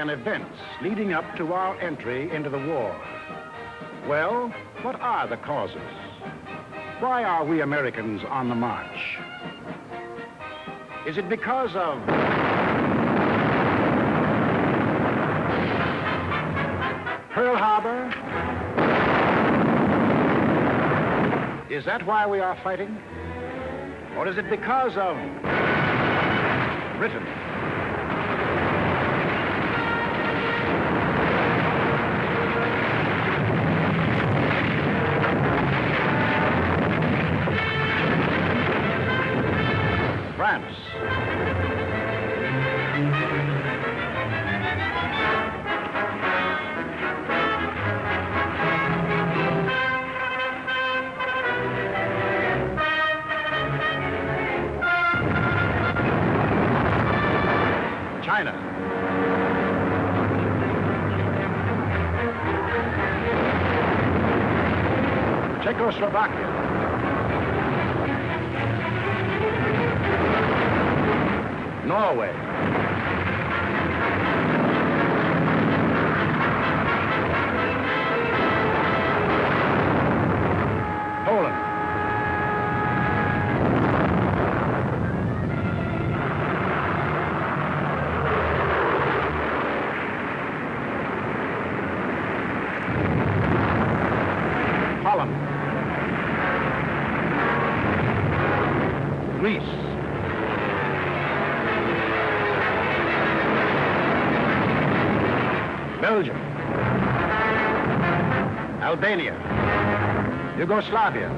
and events leading up to our entry into the war. Well, what are the causes? Why are we Americans on the march? Is it because of Pearl Harbor? Is that why we are fighting? Or is it because of Britain? France? China. Czechoslovakia. Norway. Poland. Holland. Greece. Belgium. Albania. Yugoslavia.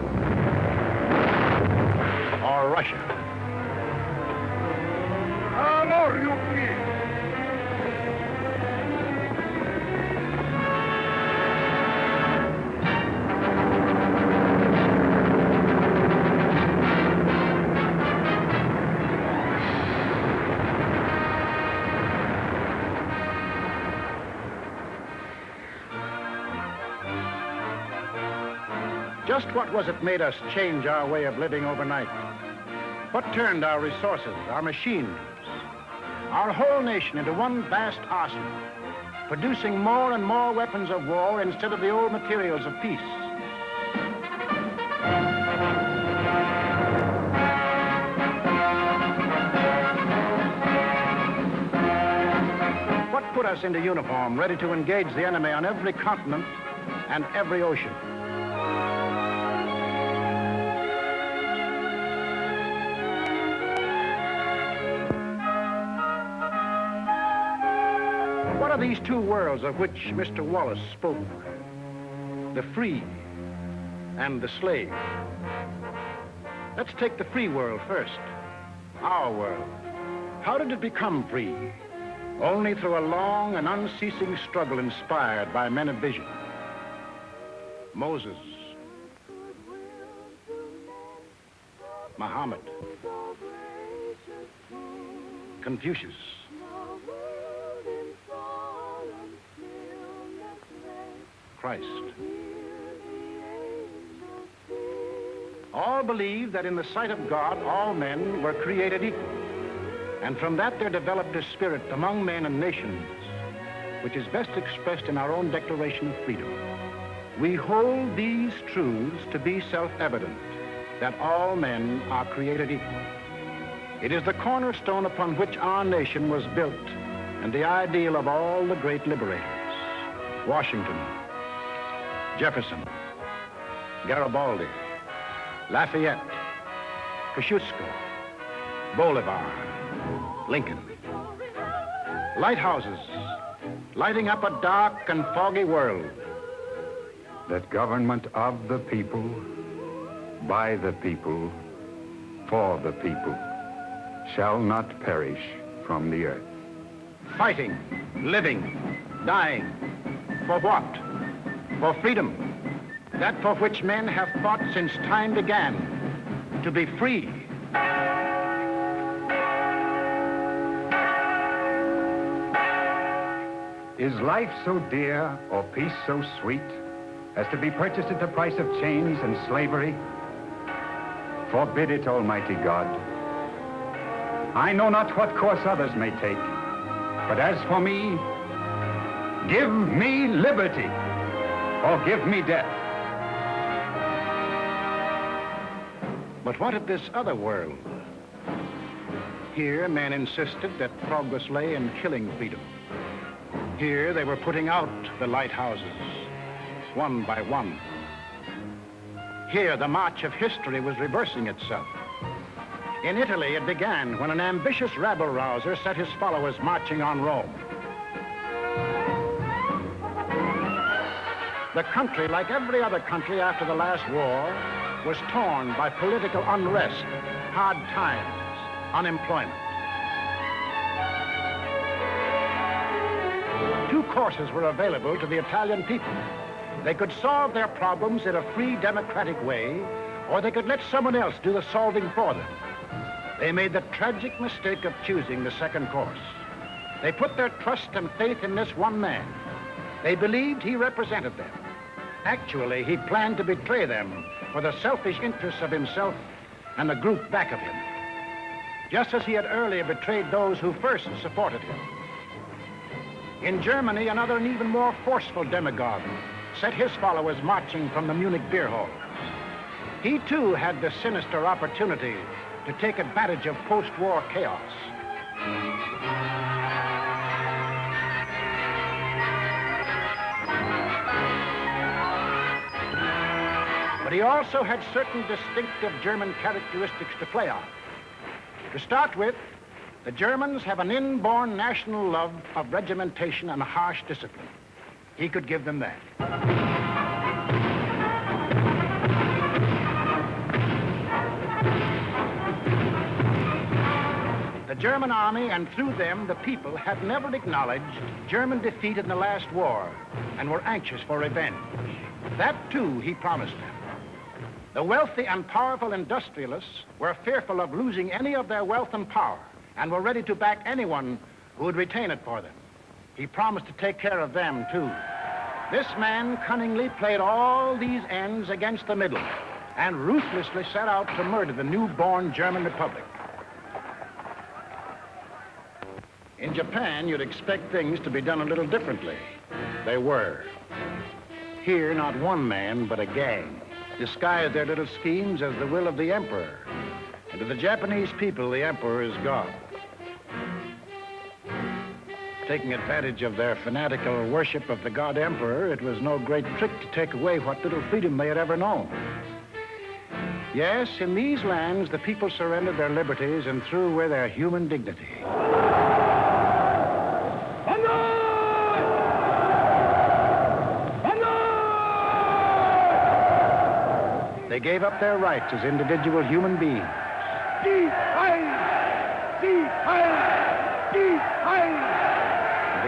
Or Russia. Just what was it made us change our way of living overnight? What turned our resources, our machines, our whole nation into one vast arsenal, producing more and more weapons of war instead of the old materials of peace? What put us into uniform, ready to engage the enemy on every continent and every ocean? What are these two worlds of which Mr. Wallace spoke? The free and the slave. Let's take the free world first, our world. How did it become free? Only through a long and unceasing struggle inspired by men of vision. Moses, Muhammad, Confucius, Christ. All believed that in the sight of God, all men were created equal. And from that there developed a spirit among men and nations, which is best expressed in our own Declaration of Freedom. We hold these truths to be self-evident, that all men are created equal. It is the cornerstone upon which our nation was built, and the ideal of all the great liberators. Washington, Jefferson, Garibaldi, Lafayette, Kosciuszko, Bolivar, Lincoln. Lighthouses lighting up a dark and foggy world. That government of the people, by the people, for the people, shall not perish from the earth. Fighting, living, dying. For what? For freedom. That for which men have fought since time began. To be free. Is life so dear or peace so sweet as to be purchased at the price of chains and slavery? Forbid it, Almighty God. I know not what course others may take, but as for me, Give me liberty, or give me death. But what of this other world? Here, men insisted that progress lay in killing freedom. Here, they were putting out the lighthouses, one by one. Here, the march of history was reversing itself. In Italy, it began when an ambitious rabble-rouser set his followers marching on Rome. The country, like every other country after the last war, was torn by political unrest, hard times, unemployment. Two courses were available to the Italian people. They could solve their problems in a free, democratic way, or they could let someone else do the solving for them. They made the tragic mistake of choosing the second course. They put their trust and faith in this one man. They believed he represented them. Actually, he planned to betray them for the selfish interests of himself and the group back of him, just as he had earlier betrayed those who first supported him. In Germany, another and even more forceful demagogue set his followers marching from the Munich beer halls. He, too, had the sinister opportunity to take advantage of post-war chaos. But he also had certain distinctive German characteristics to play on. To start with, the Germans have an inborn national love of regimentation and harsh discipline. He could give them that. The German army, and through them, the people, had never acknowledged German defeat in the last war and were anxious for revenge. That, too, he promised them. The wealthy and powerful industrialists were fearful of losing any of their wealth and power and were ready to back anyone who would retain it for them. He promised to take care of them, too. This man cunningly played all these ends against the middle and ruthlessly set out to murder the newborn German Republic. In Japan, you'd expect things to be done a little differently. They were. Here, not one man, but a gang disguised their little schemes as the will of the emperor. And to the Japanese people, the emperor is God. Taking advantage of their fanatical worship of the god emperor, it was no great trick to take away what little freedom they had ever known. Yes, in these lands, the people surrendered their liberties and threw away their human dignity. They gave up their rights as individual human beings. They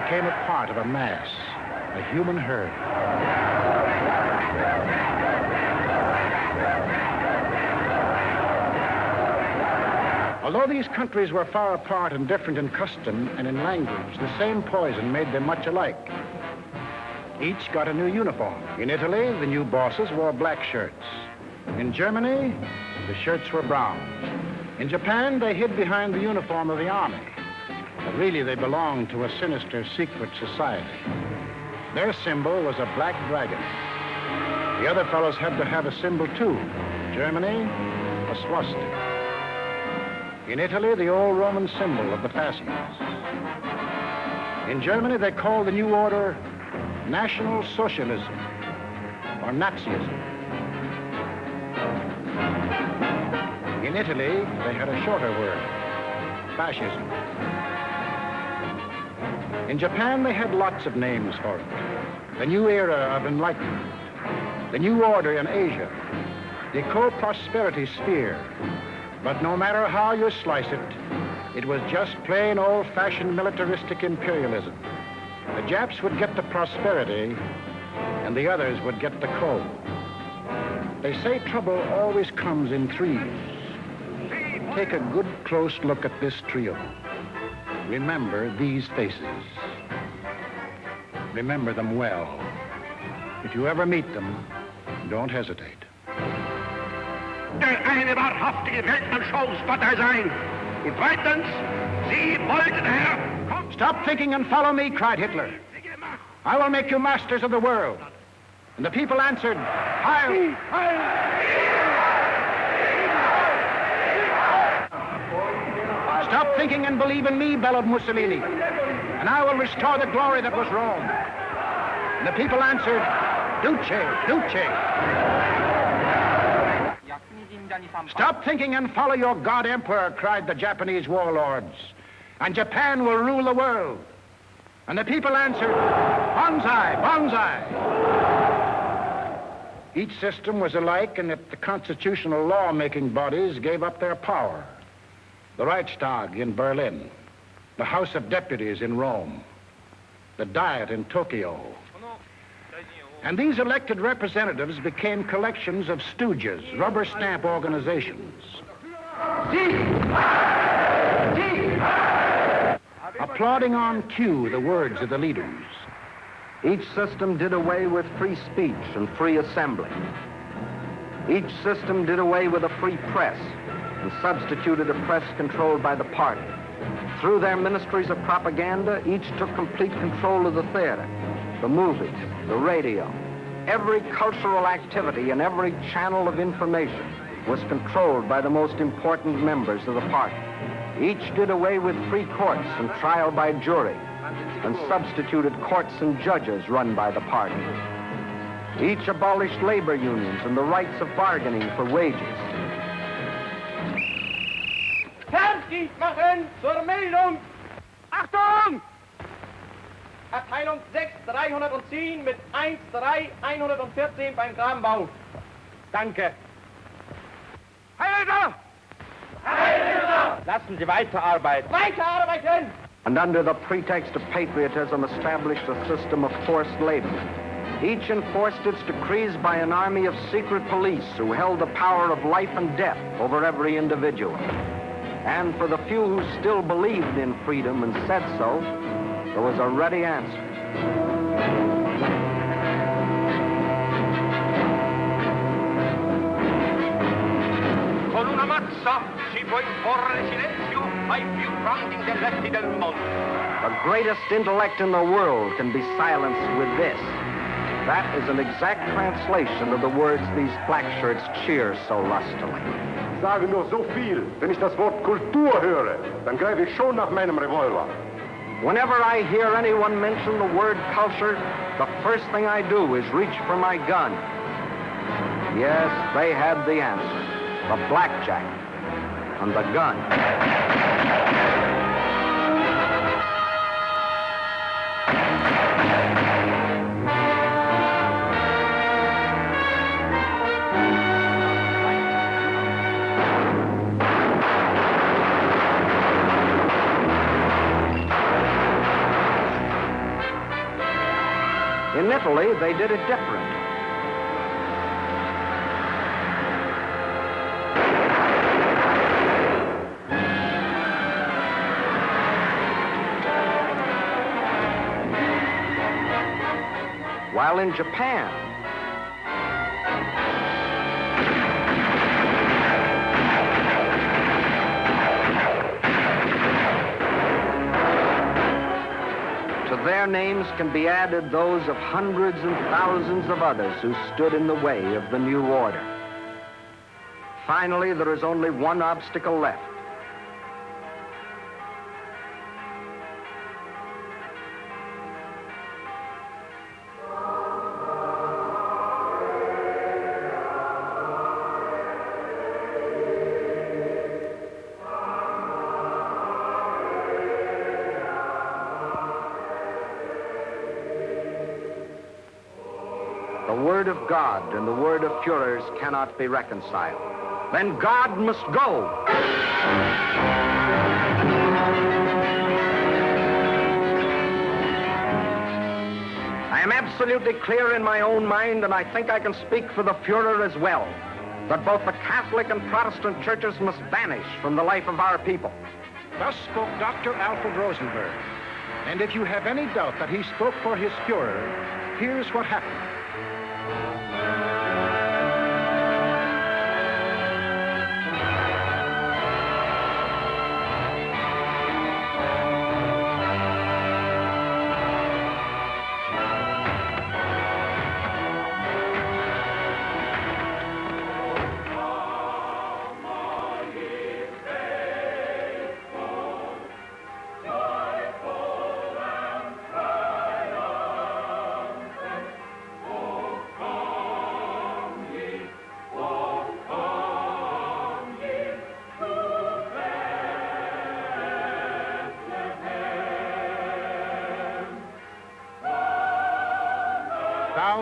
became a part of a mass, a human herd. Although these countries were far apart and different in custom and in language, the same poison made them much alike. Each got a new uniform. In Italy, the new bosses wore black shirts. In Germany, the shirts were brown. In Japan, they hid behind the uniform of the army. But really, they belonged to a sinister secret society. Their symbol was a black dragon. The other fellows had to have a symbol, too. Germany, a swastika. In Italy, the old Roman symbol of the fascists. In Germany, they called the new order National Socialism, or Nazism. In Italy, they had a shorter word, fascism. In Japan, they had lots of names for it. The new era of enlightenment, the new order in Asia, the co-prosperity sphere. But no matter how you slice it, it was just plain old-fashioned militaristic imperialism. The Japs would get the prosperity, and the others would get the coal. They say trouble always comes in threes. Take a good close look at this trio. Remember these faces. Remember them well. If you ever meet them, don't hesitate. Der eine wahrhaftige Weltmann-Showspotter sein. Und zweitens, Sie wollten, Herr... Stop thinking and follow me, cried Hitler. I will make you masters of the world. And the people answered, Heil! Stop thinking and believe in me, bellowed Mussolini, and I will restore the glory that was Rome. And the people answered, Duce, Duce. Stop thinking and follow your God Emperor, cried the Japanese warlords, and Japan will rule the world. And the people answered, Banzai, Banzai. Each system was alike in that the constitutional law-making bodies gave up their power. The Reichstag in Berlin, the House of Deputies in Rome, the Diet in Tokyo. And these elected representatives became collections of stooges, rubber stamp organizations. Applauding on cue the words of the leaders. Each system did away with free speech and free assembly. Each system did away with a free press and substituted a press controlled by the party. Through their ministries of propaganda, each took complete control of the theater, the movies, the radio. Every cultural activity and every channel of information was controlled by the most important members of the party. Each did away with free courts and trial by jury, and substituted courts and judges run by the party. Each abolished labor unions and the rights of bargaining for wages. Fertig machen zur Meldung! Achtung! Abteilung 6, 310 mit 1-3-114 beim Kranbau. Danke. Heil! Lassen Sie weiterarbeiten. Weiterarbeiten! And under the pretext of patriotism established a system of forced labor. Each enforced its decrees by an army of secret police who held the power of life and death over every individual. And for the few who still believed in freedom and said so, there was a ready answer. Con una mazza si può imporre silenzio ai più grandi intelletti del mondo. The greatest intellect in the world can be silenced with this. That is an exact translation of the words these black shirts cheer so lustily. Ich sage nur so viel. Wenn ich das Wort Kultur höre, dann greife ich schon nach meinem Revolver. Whenever I hear anyone mention the word culture, the first thing I do is reach for my gun. Yes, they had the answer. The blackjack and the gun. In Italy, they did it different. While in Japan, to their names can be added those of hundreds and thousands of others who stood in the way of the new order. Finally, there is only one obstacle left. The word of God and the word of Führers cannot be reconciled. Then God must go. I am absolutely clear in my own mind, and I think I can speak for the Führer as well, that both the Catholic and Protestant churches must vanish from the life of our people. Thus spoke Dr. Alfred Rosenberg. And if you have any doubt that he spoke for his Führer, here's what happened.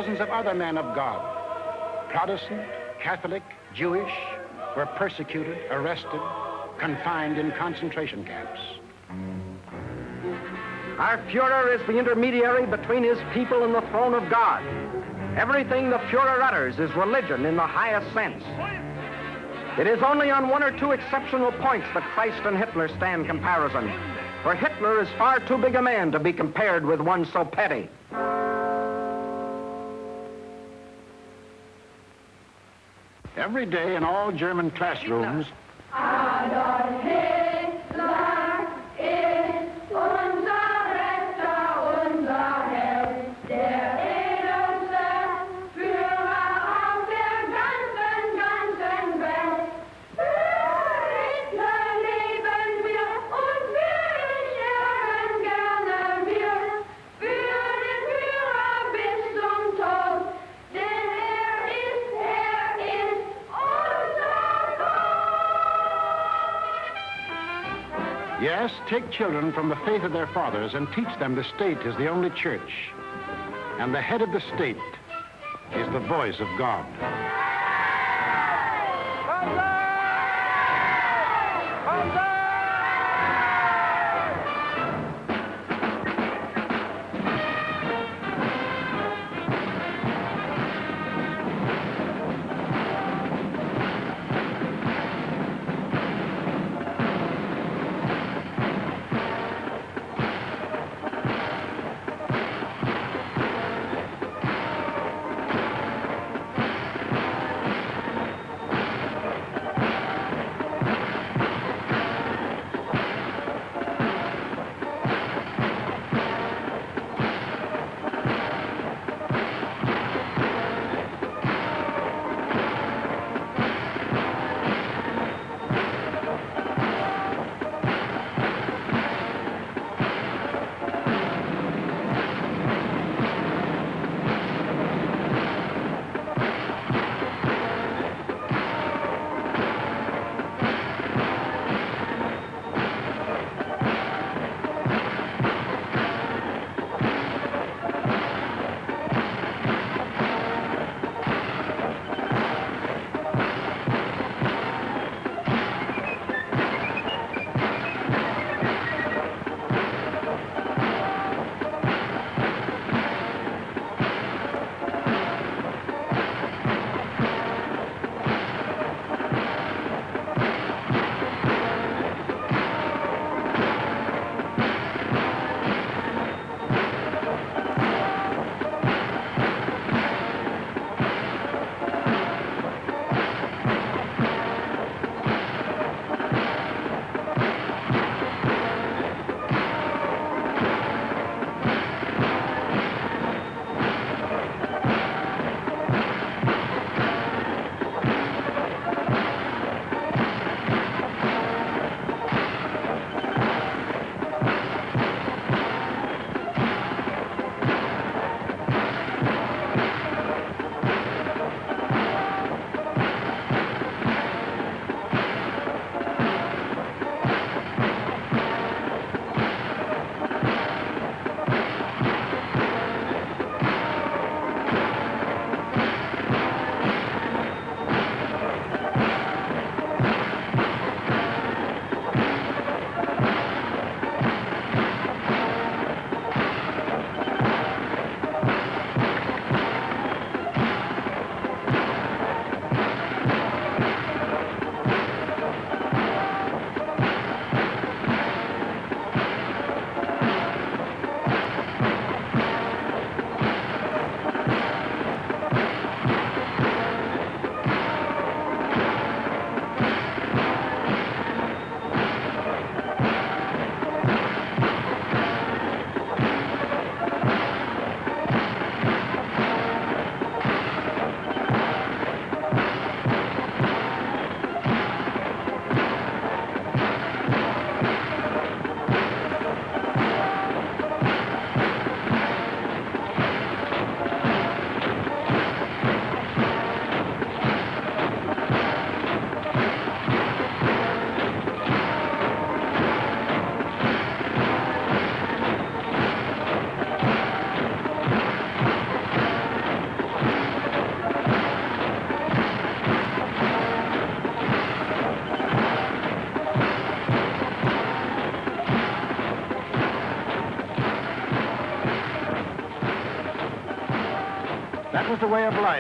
thousands of other men of God, Protestant, Catholic, Jewish, were persecuted, arrested, confined in concentration camps. Our Führer is the intermediary between his people and the throne of God. Everything the Führer utters is religion in the highest sense. It is only on one or two exceptional points that Christ and Hitler stand comparison. For Hitler is far too big a man to be compared with one so petty. Every day in all German classrooms, Adolf Hitler ist unser Retter, unser Held, der edelste Führer auf der ganzen Welt. Für Hitler leben wir und wir sterben gerne wir. Für den Führer bis zum Tod, denn er ist unser Gott. yes, take children from the faith of their fathers and teach them the state is the only church, and the head of the state is the voice of God.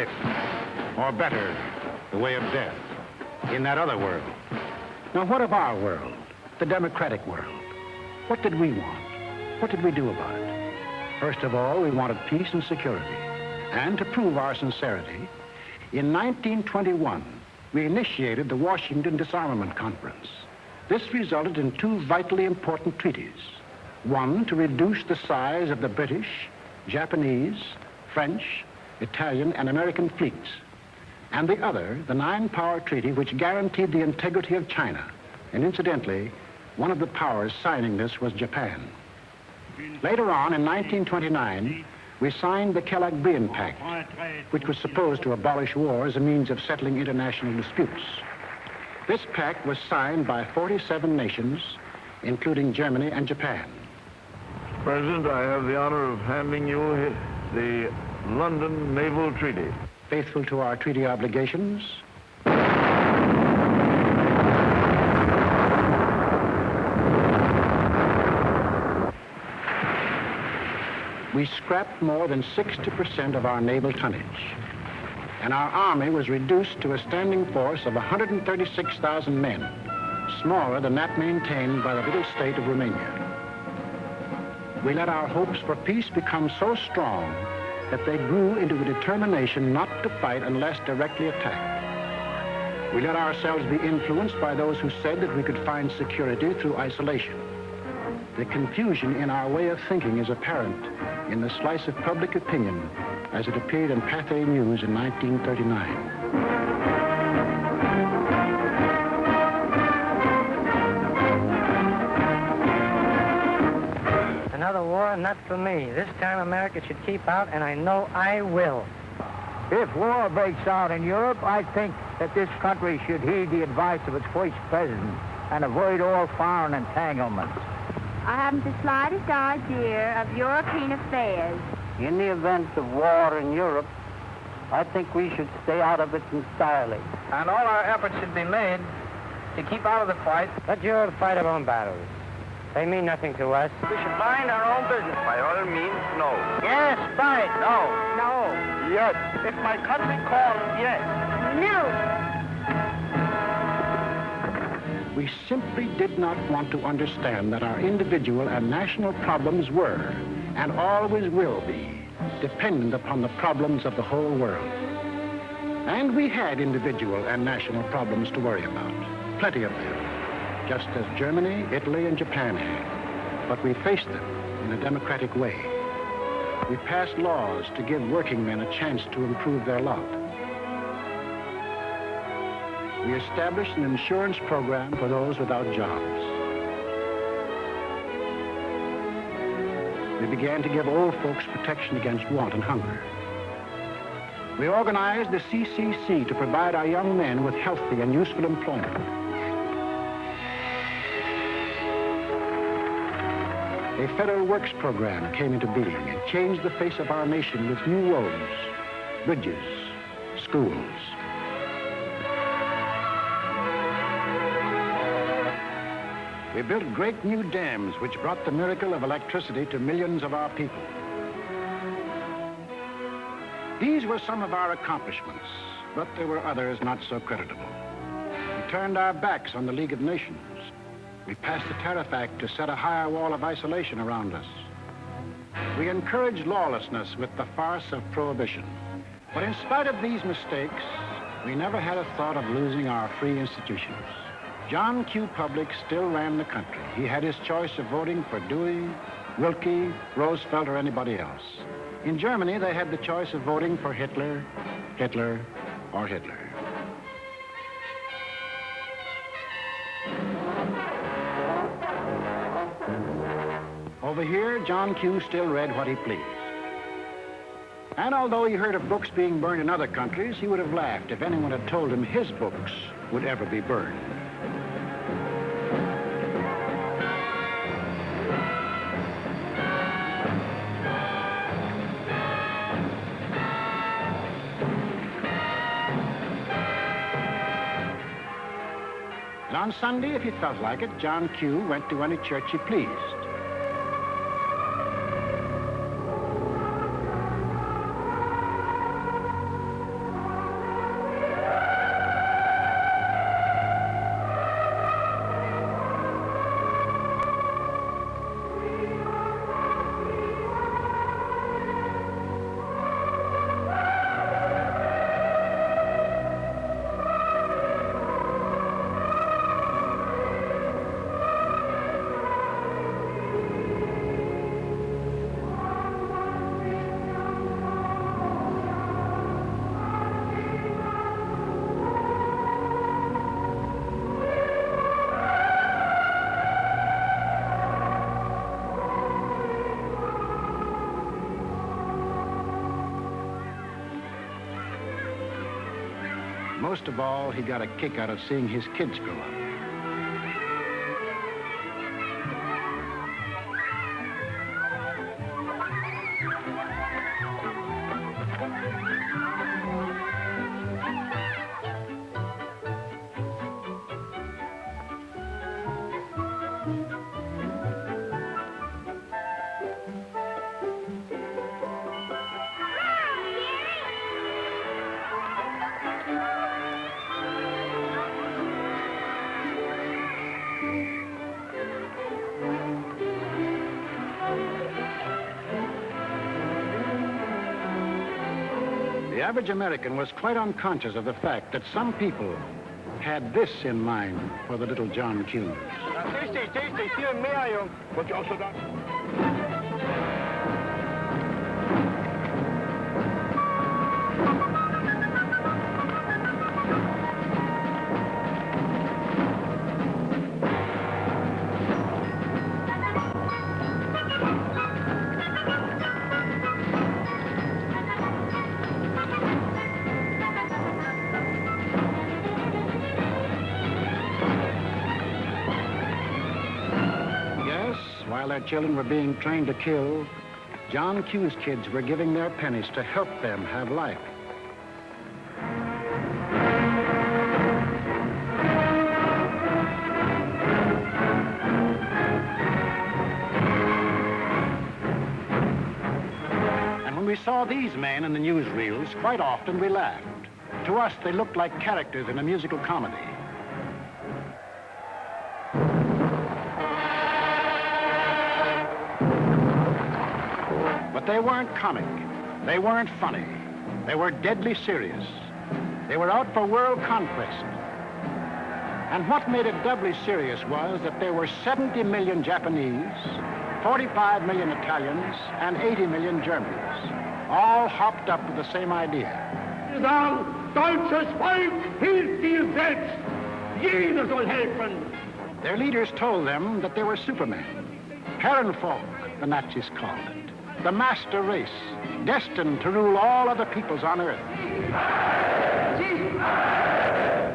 life, or better, the way of death, in that other world. Now, what of our world, the democratic world? What did we want? What did we do about it? First of all, we wanted peace and security. And to prove our sincerity, in 1921, we initiated the Washington Disarmament Conference. This resulted in two vitally important treaties. One, to reduce the size of the British, Japanese, French, Italian, and American fleets. And the other, the Nine-Power Treaty, which guaranteed the integrity of China. And incidentally, one of the powers signing this was Japan. Later on, in 1929, we signed the Kellogg-Briand Pact, which was supposed to abolish war as a means of settling international disputes. This pact was signed by 47 nations, including Germany and Japan. President, I have the honor of handing you the London Naval Treaty. Faithful to our treaty obligations, we scrapped more than 60% of our naval tonnage, and our army was reduced to a standing force of 136,000 men, smaller than that maintained by the little state of Romania. We let our hopes for peace become so strong that they grew into a determination not to fight unless directly attacked. We let ourselves be influenced by those who said that we could find security through isolation. The confusion in our way of thinking is apparent in the slice of public opinion as it appeared in Pathé News in 1939. Another war, not for me. This time America should keep out, and I know I will. If war breaks out in Europe, I think that this country should heed the advice of its first president and avoid all foreign entanglements. I haven't the slightest idea of European affairs. In the event of war in Europe, I think we should stay out of it entirely. And all our efforts should be made to keep out of the fight. Let Europe fight our own battles. They mean nothing to us. We should mind our own business. By all means, no. Yes, fight. No. No. Yes. If my country calls, yes. No. We simply did not want to understand that our individual and national problems were, and always will be, dependent upon the problems of the whole world. And we had individual and national problems to worry about, plenty of them, just as Germany, Italy, and Japan had. But we faced them in a democratic way. We passed laws to give working men a chance to improve their lot. We established an insurance program for those without jobs. We began to give old folks protection against want and hunger. We organized the CCC to provide our young men with healthy and useful employment. A federal works program came into being and changed the face of our nation with new roads, bridges, schools. We built great new dams which brought the miracle of electricity to millions of our people. These were some of our accomplishments, but there were others not so creditable. We turned our backs on the League of Nations. We passed the Tariff Act to set a higher wall of isolation around us. We encouraged lawlessness with the farce of prohibition. But in spite of these mistakes, we never had a thought of losing our free institutions. John Q. Public still ran the country. He had his choice of voting for Dewey, Wilkie, Roosevelt, or anybody else. In Germany, they had the choice of voting for Hitler, Hitler, or Hitler. Over here, John Q. still read what he pleased. And although he heard of books being burned in other countries, he would have laughed if anyone had told him his books would ever be burned. And on Sunday, if he felt like it, John Q. went to any church he pleased. Most of all, he got a kick out of seeing his kids grow up. The average American was quite unconscious of the fact that some people had this in mind for the little John Q. While their children were being trained to kill, John Q's kids were giving their pennies to help them have life. And when we saw these men in the newsreels, quite often we laughed. To us, they looked like characters in a musical comedy. But they weren't comic. They weren't funny. They were deadly serious. They were out for world conquest. And what made it doubly serious was that there were 70 million Japanese, 45 million Italians, and 80 million Germans, all hopped up with the same idea. Deutsches Volk hilft dir selbst. Jeder soll helfen. Their leaders told them that they were supermen. Herrenvolk, the Nazis called it. The master race, destined to rule all other peoples on Earth.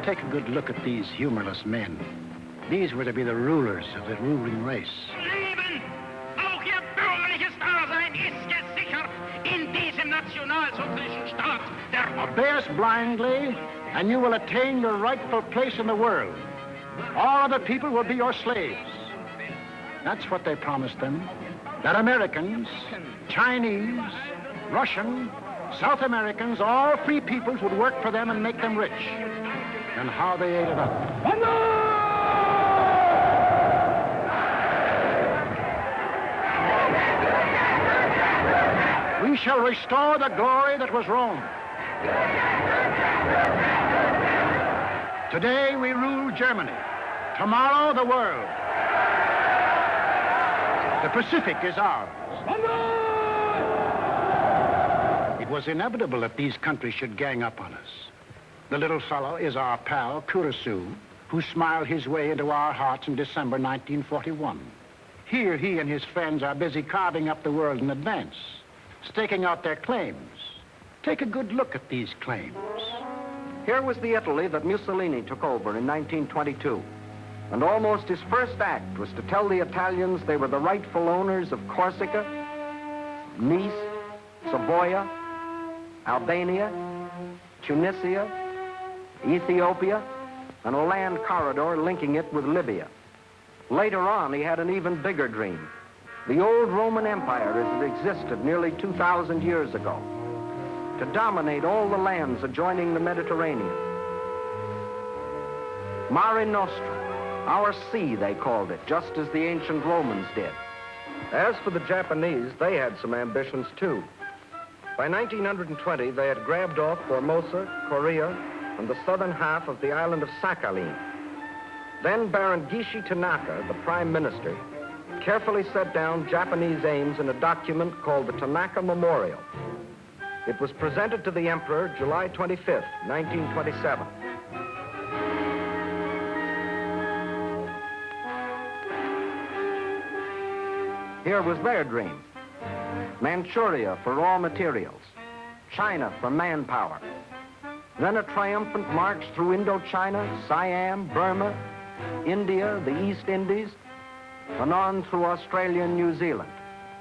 Take a good look at these humorless men. These were to be the rulers of the ruling race. Leben, auch ihr bürgerliches Dasein ist gesichert in diesem nationalsozialistischen Staat. Obey us blindly, and you will attain your rightful place in the world. All other people will be your slaves. That's what they promised them. That Americans, Chinese, Russian, South Americans, all free peoples would work for them and make them rich. And how they ate it up. We shall restore the glory that was Rome. Today we rule Germany. Tomorrow the world. The Pacific is ours. It was inevitable that these countries should gang up on us. The little fellow is our pal, Kurosu, who smiled his way into our hearts in December 1941. Here, he and his friends are busy carving up the world in advance, staking out their claims. Take a good look at these claims. Here was the Italy that Mussolini took over in 1922. And almost his first act was to tell the Italians they were the rightful owners of Corsica, Nice, Savoia, Albania, Tunisia, Ethiopia, and a land corridor linking it with Libya. Later on, he had an even bigger dream. The old Roman Empire as it existed nearly 2,000 years ago, to dominate all the lands adjoining the Mediterranean. Mare Nostrum. Our sea, they called it, just as the ancient Romans did. As for the Japanese, they had some ambitions, too. By 1920, they had grabbed off Formosa, Korea, and the southern half of the island of Sakhalin. Then Baron Gishi Tanaka, the prime minister, carefully set down Japanese aims in a document called the Tanaka Memorial. It was presented to the emperor July 25th, 1927. Here was their dream. Manchuria for raw materials. China for manpower. Then a triumphant march through Indochina, Siam, Burma, India, the East Indies, and on through Australia and New Zealand.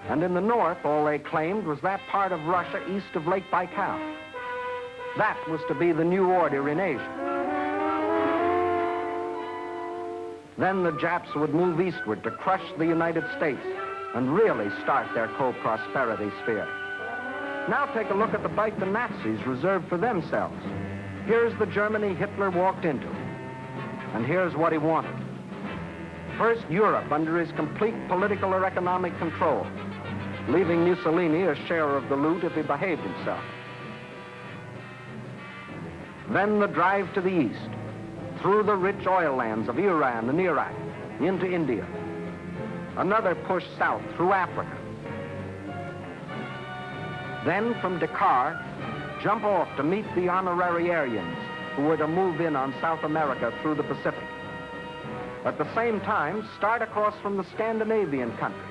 And in the north, all they claimed was that part of Russia east of Lake Baikal. That was to be the new order in Asia. Then the Japs would move eastward to crush the United States and really start their co-prosperity sphere. Now take a look at the bite the Nazis reserved for themselves. Here's the Germany Hitler walked into, and here's what he wanted. First, Europe under his complete political or economic control, leaving Mussolini a share of the loot if he behaved himself. Then the drive to the east, through the rich oil lands of Iran and Iraq, into India. Another push south through Africa. Then from Dakar, jump off to meet the honorary Aryans who were to move in on South America through the Pacific. At the same time, start across from the Scandinavian countries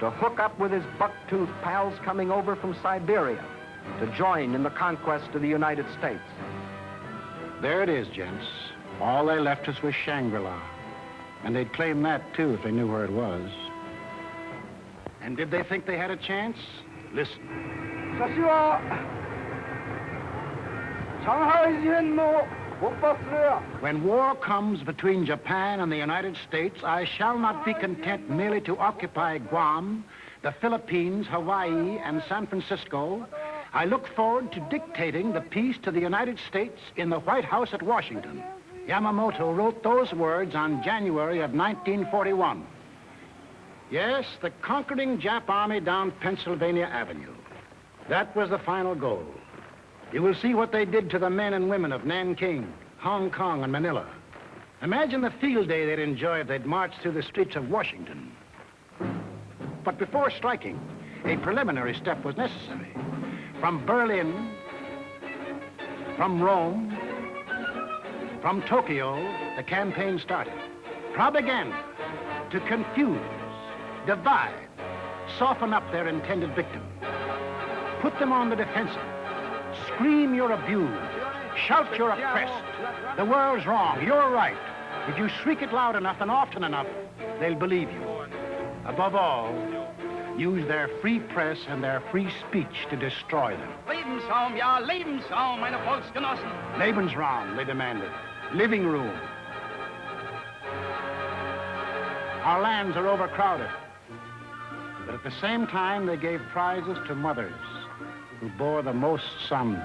to hook up with his buck-toothed pals coming over from Siberia to join in the conquest of the United States. There it is, gents. All they left us was Shangri-La. And they'd claim that, too, if they knew where it was. And did they think they had a chance? Listen. When war comes between Japan and the United States, I shall not be content merely to occupy Guam, the Philippines, Hawaii, and San Francisco. I look forward to dictating the peace to the United States in the White House at Washington. Yamamoto wrote those words on January of 1941. Yes, the conquering Jap army down Pennsylvania Avenue. That was the final goal. You will see what they did to the men and women of Nanking, Hong Kong, and Manila. Imagine the field day they'd enjoy if they'd marched through the streets of Washington. But before striking, a preliminary step was necessary. From Berlin, from Rome, from Tokyo, the campaign started. Propaganda to confuse, divide, soften up their intended victim. Put them on the defensive. Scream you're abused. Shout you're oppressed. The world's wrong, you're right. If you shriek it loud enough and often enough, they'll believe you. Above all, use their free press and their free speech to destroy them. Lebensraum, ja, Lebensraum, meine Volksgenossen. Lebensraum, they demanded. Living room. Our lands are overcrowded. But at the same time, they gave prizes to mothers who bore the most sons.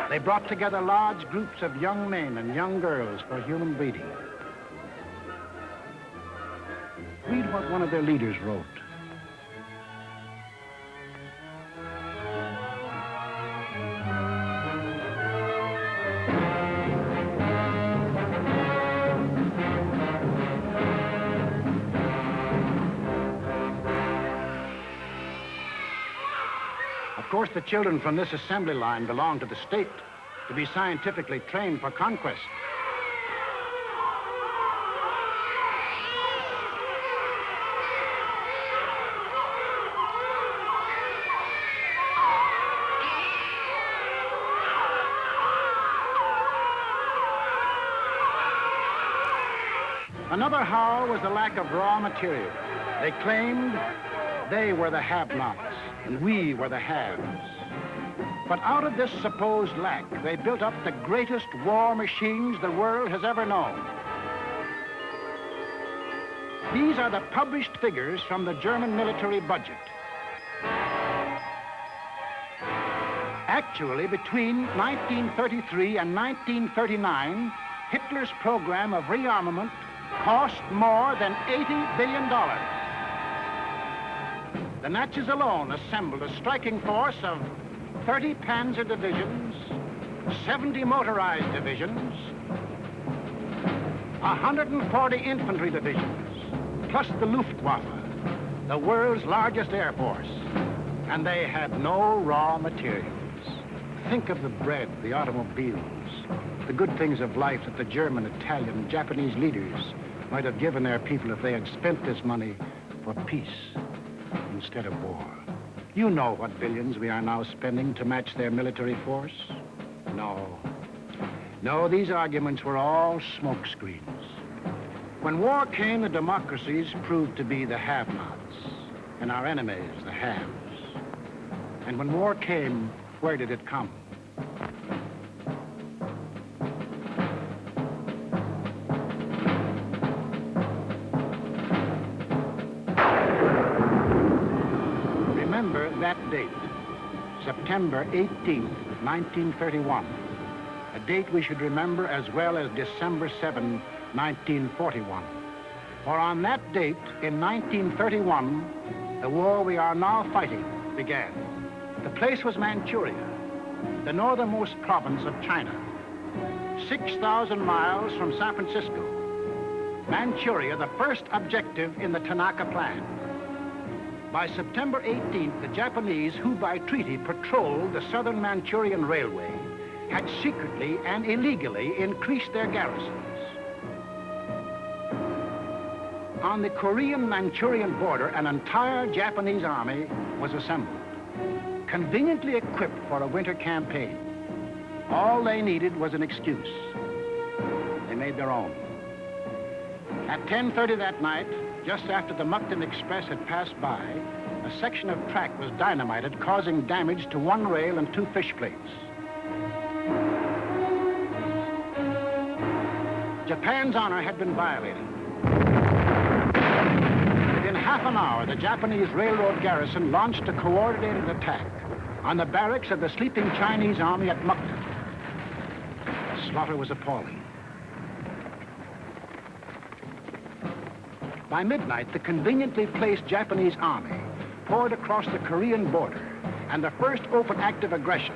They brought together large groups of young men and young girls for human breeding. Read what one of their leaders wrote. Of course, the children from this assembly line belong to the state to be scientifically trained for conquest. Another howl was the lack of raw material. They claimed they were the have-nots and we were the haves. But out of this supposed lack, they built up the greatest war machines the world has ever known. These are the published figures from the German military budget. Actually, between 1933 and 1939, Hitler's program of rearmament cost more than $80 billion. The Nazis alone assembled a striking force of 30 panzer divisions, 70 motorized divisions, 140 infantry divisions, plus the Luftwaffe, the world's largest air force. And they had no raw materials. Think of the bread, the automobiles, the good things of life that the German, Italian, Japanese leaders might have given their people if they had spent this money for peace instead of war. You know what billions we are now spending to match their military force? No. No, these arguments were all smokescreens. When war came, the democracies proved to be the have-nots, and our enemies the haves. And when war came, where did it come? Remember that date, September 18th, 1931. A date we should remember as well as December 7, 1941. For on that date, in 1931, the war we are now fighting began. The place was Manchuria, the northernmost province of China, 6,000 miles from San Francisco. Manchuria, the first objective in the Tanaka Plan. By September 18th, the Japanese, who by treaty patrolled the southern Manchurian Railway, had secretly and illegally increased their garrisons. On the Korean-Manchurian border, an entire Japanese army was assembled, conveniently equipped for a winter campaign. All they needed was an excuse. They made their own. At 10:30 that night, just after the Mukden Express had passed by, a section of track was dynamited, causing damage to one rail and 2 fish plates. Japan's honor had been violated. Within half an hour, the Japanese railroad garrison launched a coordinated attack on the barracks of the sleeping Chinese army at Mukden. The slaughter was appalling. By midnight, the conveniently placed Japanese army poured across the Korean border, and the first open act of aggression,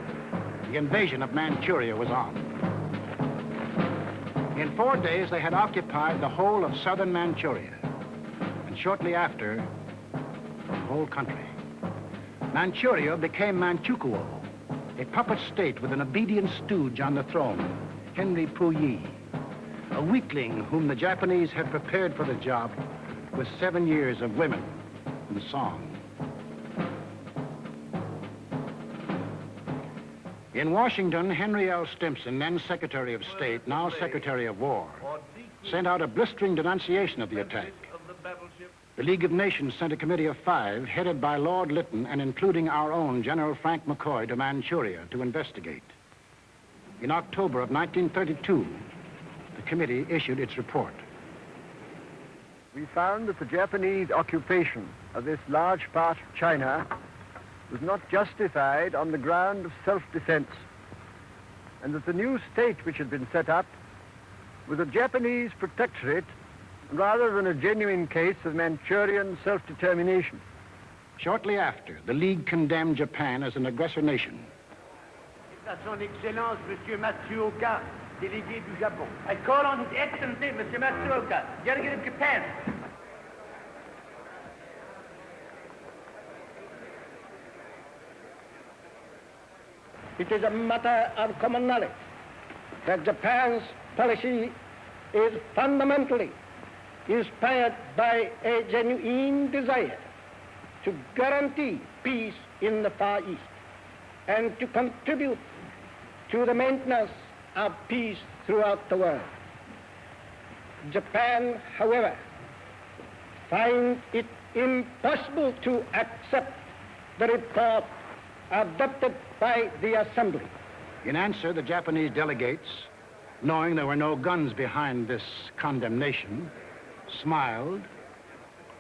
the invasion of Manchuria, was on. In 4 days, they had occupied the whole of southern Manchuria, and shortly after, the whole country. Manchuria became Manchukuo, a puppet state with an obedient stooge on the throne, Henry Puyi, a weakling whom the Japanese had prepared for the job with 7 years of women and song. In Washington, Henry L. Stimson, then Secretary of State, now Secretary of War, sent out a blistering denunciation of the attack. The League of Nations sent a committee of 5, headed by Lord Lytton and including our own General Frank McCoy, to Manchuria to investigate. In October of 1932, the committee issued its report. We found that the Japanese occupation of this large part of China was not justified on the ground of self-defense, and that the new state which had been set up was a Japanese protectorate rather than a genuine case of Manchurian self-determination. Shortly after, the League condemned Japan as an aggressor nation. À son Excellence, Monsieur Matsuoka, délégué du Japon. I call on His Excellency, Monsieur Matsuoka, delegate of Japan. It is a matter of common knowledge that Japan's policy is fundamentally inspired by a genuine desire to guarantee peace in the Far East and to contribute to the maintenance of peace throughout the world. Japan, however, finds it impossible to accept the report adopted by the Assembly. In answer, the Japanese delegates, knowing there were no guns behind this condemnation, smiled,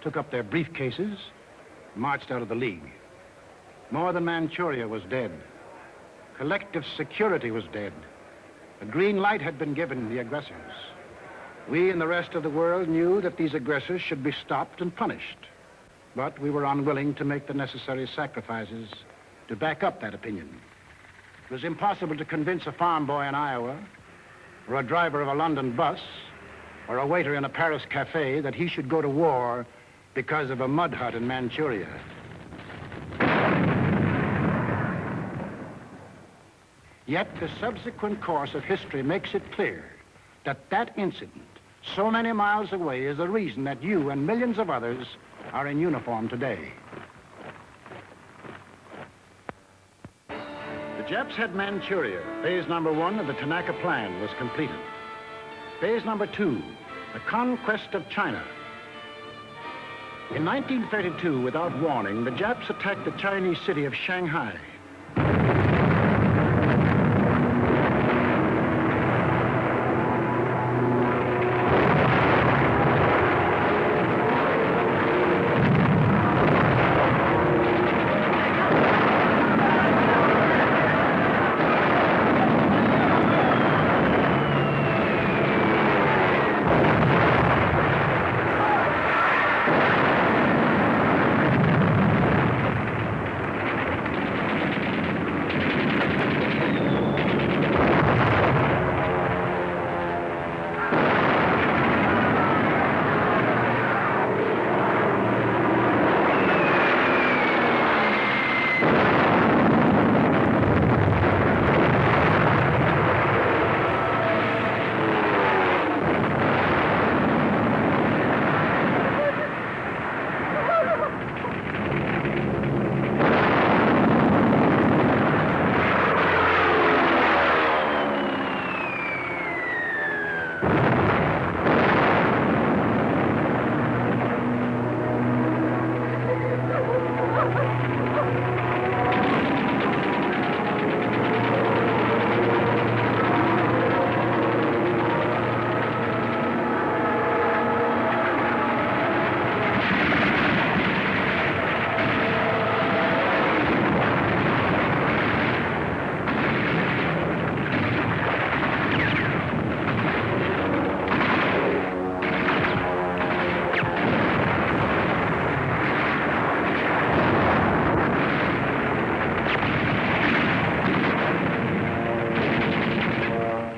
took up their briefcases, marched out of the League. More than Manchuria was dead. Collective security was dead. A green light had been given the aggressors. We and the rest of the world knew that these aggressors should be stopped and punished. But we were unwilling to make the necessary sacrifices to back up that opinion. It was impossible to convince a farm boy in Iowa, or a driver of a London bus, or a waiter in a Paris cafe that he should go to war because of a mud hut in Manchuria. Yet the subsequent course of history makes it clear that that incident, so many miles away, is the reason that you and millions of others are in uniform today. Japs had Manchuria. Phase number 1 of the Tanaka Plan was completed. Phase number 2, the conquest of China. In 1932, without warning, the Japs attacked the Chinese city of Shanghai.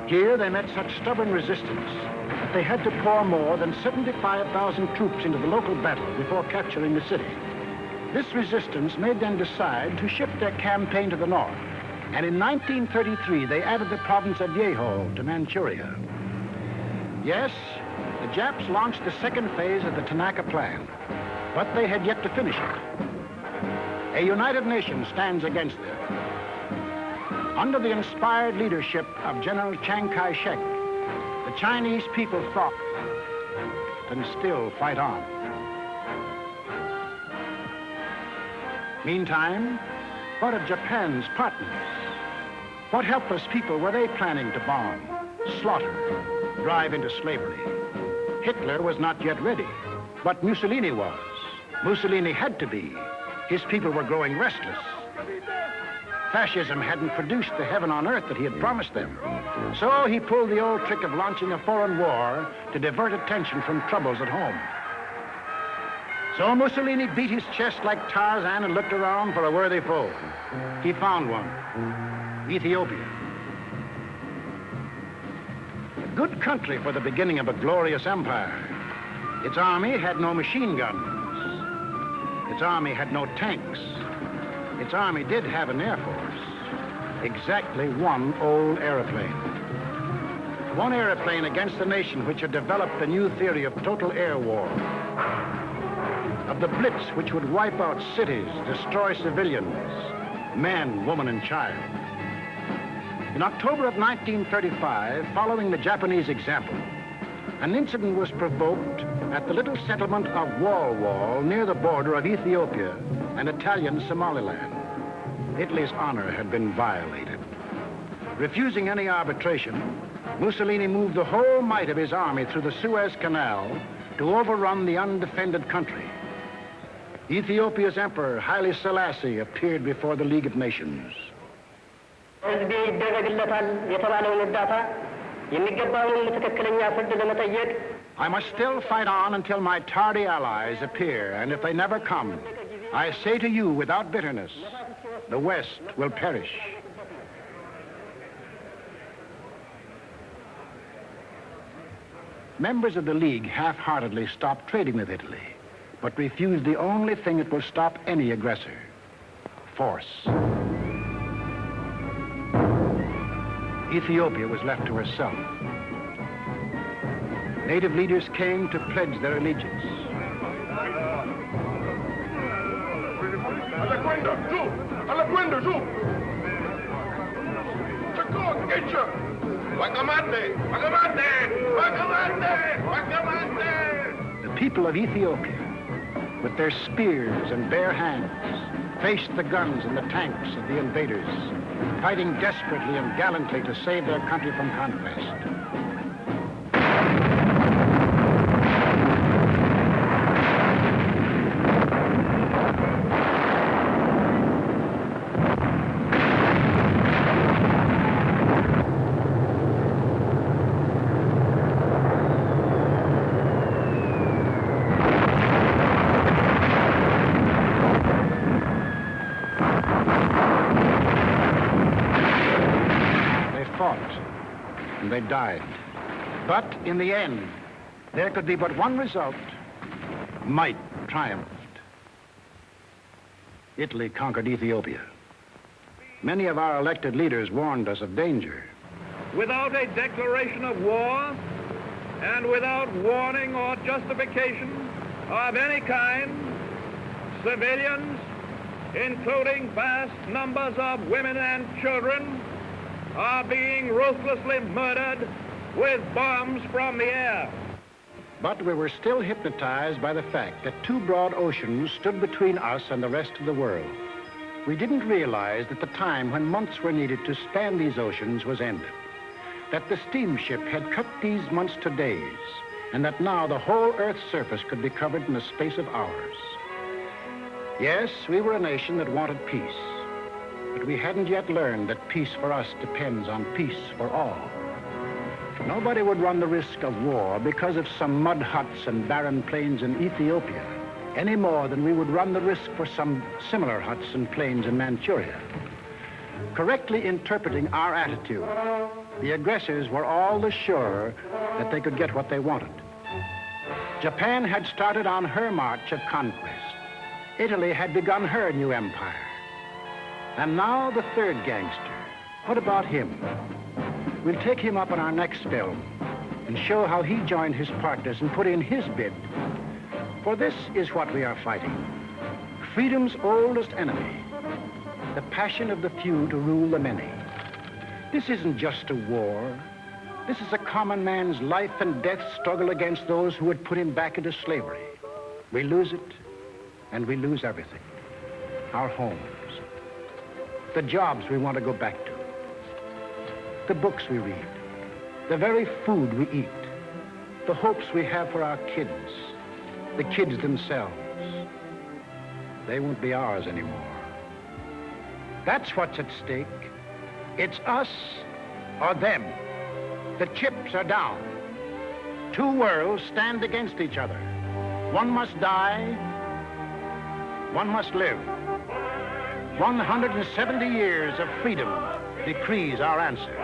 Here they met such stubborn resistance that they had to pour more than 75,000 troops into the local battle before capturing the city. This resistance made them decide to shift their campaign to the north, and in 1933 they added the province of Yehol to Manchuria. Yes, the Japs launched the second phase of the Tanaka Plan, but they had yet to finish it. A united nation stands against them. Under the inspired leadership of General Chiang Kai-shek, the Chinese people fought and still fight on. Meantime, what of Japan's partners? What helpless people were they planning to bomb, slaughter, drive into slavery? Hitler was not yet ready, but Mussolini was. Mussolini had to be. His people were growing restless. Fascism hadn't produced the heaven on earth that he had promised them. So he pulled the old trick of launching a foreign war to divert attention from troubles at home. So Mussolini beat his chest like Tarzan and looked around for a worthy foe. He found one, Ethiopia. A good country for the beginning of a glorious empire. Its army had no machine guns. Its army had no tanks. Its army did have an air force. Exactly one old airplane. One airplane against a nation which had developed a new theory of total air war. Of the blitz which would wipe out cities, destroy civilians, men, woman, and child. In October of 1935, following the Japanese example, an incident was provoked at the little settlement of Wall near the border of Ethiopia and Italian Somaliland. Italy's honor had been violated. Refusing any arbitration, Mussolini moved the whole might of his army through the Suez Canal to overrun the undefended country. Ethiopia's emperor, Haile Selassie, appeared before the League of Nations. I must still fight on until my tardy allies appear, and if they never come, I say to you without bitterness, the West will perish. Members of the League half-heartedly stopped trading with Italy, but refused the only thing that will stop any aggressor, force. Ethiopia was left to herself. Native leaders came to pledge their allegiance. lucha. Guacamate! Guacamate! Guacamate! Guacamate! The people of Ethiopia, with their spears and bare hands, faced the guns and the tanks of the invaders, fighting desperately and gallantly to save their country from conquest. And they died. But in the end, there could be but one result. Might triumphed. Italy conquered Ethiopia. Many of our elected leaders warned us of danger. Without a declaration of war and without warning or justification of any kind, civilians, including vast numbers of women and children, are being ruthlessly murdered with bombs from the air. But we were still hypnotized by the fact that two broad oceans stood between us and the rest of the world. We didn't realize that the time when months were needed to span these oceans was ended, that the steamship had cut these months to days, and that now the whole Earth's surface could be covered in the space of hours. Yes, we were a nation that wanted peace. But we hadn't yet learned that peace for us depends on peace for all. Nobody would run the risk of war because of some mud huts and barren plains in Ethiopia, any more than we would run the risk for some similar huts and plains in Manchuria. Correctly interpreting our attitude, the aggressors were all the surer that they could get what they wanted. Japan had started on her march of conquest. Italy had begun her new empire. And now the third gangster. What about him? We'll take him up in our next film and show how he joined his partners and put in his bid. For this is what we are fighting. Freedom's oldest enemy. The passion of the few to rule the many. This isn't just a war. This is a common man's life and death struggle against those who would put him back into slavery. We lose it, and we lose everything. Our homes. The jobs we want to go back to, the books we read, the very food we eat, the hopes we have for our kids, the kids themselves. They won't be ours anymore. That's what's at stake. It's us or them. The chips are down. Two worlds stand against each other. One must die, one must live. 170 years of freedom decrees our answer.